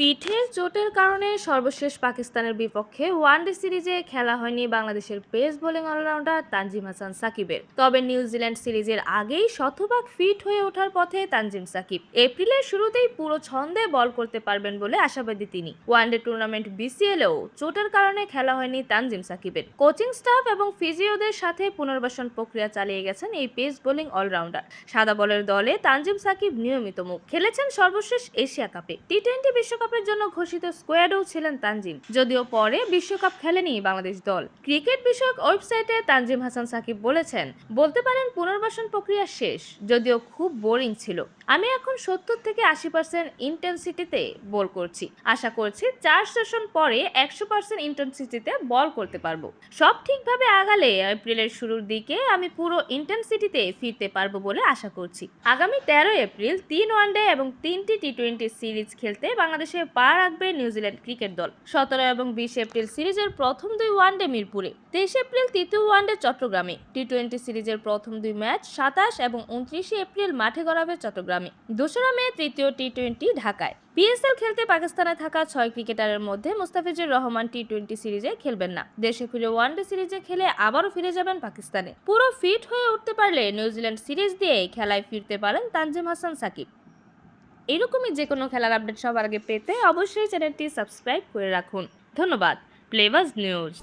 পিঠের চোটের কারণে সর্বশেষ পাকিস্তানের বিপক্ষে ওয়ানডে সিরিজে খেলা হয়নি বাংলাদেশের pace bowling allrounder Tanzim Hasan সাকিবের। তবে নিউজিল্যান্ড সিরিজের আগেই শতভাগ ফিট হয়ে ওঠার পথে তানজিম সাকিব। এপ্রিলের শুরুতেই পুরো ছন্দে বল করতে পারবেন বলে আশাবাদী তিনি। ওয়ানডে টুর্নামেন্ট বিসিএলেও চোটের কারণে খেলা হয়নি তানজিম সাকিবের। কোচিং স্টাফ এবং ফিজিওদের সাথে পুনর্বাসন প্রক্রিয়া চালিয়ে গেছেন এই পেস বোলিং অলরাউন্ডার। সাদা বলের দলে তানজিম সাকিব নিয়মিত মুখ খেলেছেন সর্বশেষ এশিয়া কাপে। টি-20 বিশ্বকাপের জন্য ঘোষিত স্কোয়াডেও ছিলেন তানজিম, যদিও পরে বিশ্বকাপ খেলেনি বাংলাদেশ দল। ক্রিকেট বিষয়ক ওয়েবসাইটে তানজিম হাসান সাকিব বলেছেন, বলতে পারেন পুনর্বাসন প্রক্রিয়া শেষ, যদিও খুব বোরিং ছিল। আমি এখন 70 থেকে 80% ইন্টেন্সিটিতে বল করছি। আশা করছি 4 সেশন পরে 100% ইন্টেন্সিটিতে বল করতে পারবো। সব ঠিকভাবে আগালে এপ্রিলের শুরুর দিকে আমি পুরো ইন্টেন্সিটিতে ফিরতে পারবো বলে আশা করছি। আগামী 13 এপ্রিল 3 ওয়ানডে এবং 3টি টি-20 সিরিজ খেলতে বাংলাদেশে পা রাখবে নিউজিল্যান্ড ক্রিকেট দল। 17 এবং 20 এপ্রিল সিরিজের প্রথম 2 ওয়ানডে মিরপুরে, 23 এপ্রিল তৃতীয় ওয়ানডে চট্টগ্রামে। টি-20 সিরিজের প্রথম 2 ম্যাচ 27 এবং 29 এপ্রিল মাঠে গড়াবে চট্টগ্রামে। 2রা মে তৃতীয় টি-20 ঢাকায়। পিএসএল খেলতে পাকিস্তানে থাকা 6 ক্রিকেটারের মধ্যে মুস্তাফিজুর রহমান টি-20 সিরিজে খেলবেন না। দেশে ফিরে ওয়ানডে সিরিজে খেলে আবারও ফিরে যাবেন পাকিস্তানে। পুরো ফিট হয়ে উঠতে পারলে নিউজিল্যান্ড সিরিজ দিয়ে খেলায় ফিরতে পারেন তানজিম হাসান সাকিব। এরকমই যে কোনো খেলার আপডেট সবার আগে পেতে অবশ্যই চ্যানেলটি সাবস্ক্রাইব করে রাখুন। ধন্যবাদ। প্লেবাজ নিউজ।